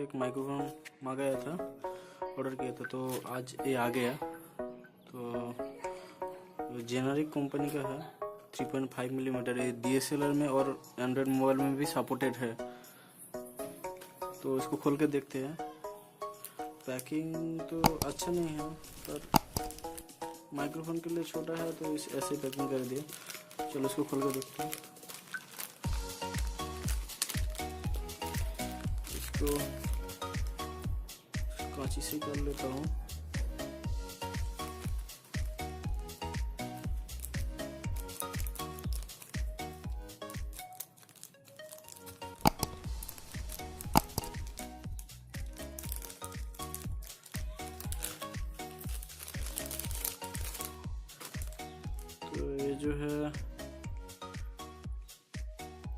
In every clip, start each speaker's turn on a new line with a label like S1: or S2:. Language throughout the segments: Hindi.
S1: एक माइक्रोफोन मंगाया था, ऑर्डर किया था, तो आज ये आ गया। तो जेनरिक कंपनी का है, 3.5 मिलीमीटर। ये DSLR में और एंड्रॉयड मोबाइल में भी सपोर्टेड है। तो इसको खोल के देखते हैं। पैकिंग तो अच्छा नहीं है, पर माइक्रोफोन के लिए छोटा है तो इस ऐसे पैकिंग कर दिया। चलो इसको खोल के देखते हैं। इसको कांची से कर लेता हूँ। तो ये जो है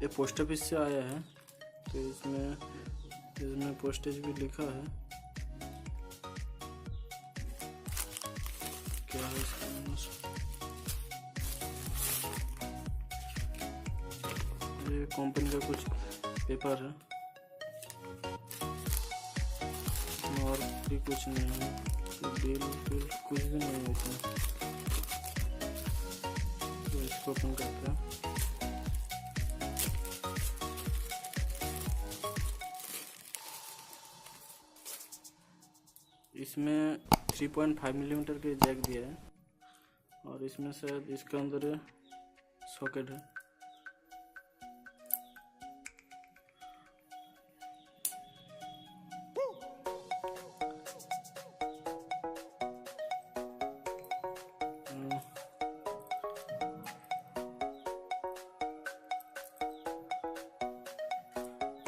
S1: ये पोस्ट ऑफिस से आया है, तो इसमें पोस्टेज भी लिखा है। क्या है इसका ये कंपनी का कुछ पेपर है, और भी कुछ नहीं है, बिल कुछ भी नहीं है इसमें। तो इसको ओपन करते हैं। इसमें 3.5 मिलीमीटर के जैक दिया है, और इसमें शायद इसके अंदर सॉकेट है।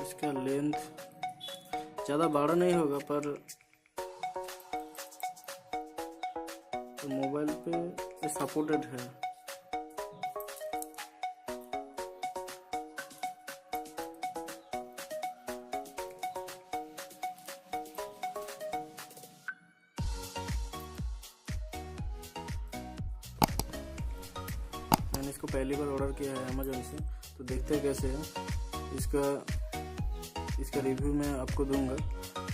S1: इसका लेंथ ज़्यादा बड़ा नहीं होगा, पर मोबाइल पे सपोर्टेड है। मैंने इसको पहली बार ऑर्डर किया है अमेजोन से, तो देखते हैं कैसे है। इसका रिव्यू मैं आपको दूंगा।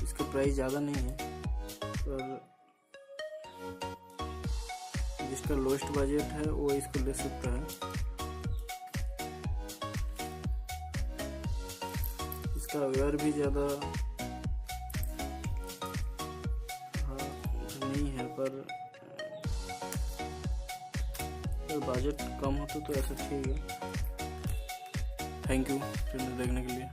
S1: इसका प्राइस ज़्यादा नहीं है, पर जिसका लोएस्ट बजट है वो इसको ले सकता है। इसका वेयर भी ज़्यादा नहीं है, पर बजट कम हो तो ऐसा ठीक है। थैंक यू देखने के लिए।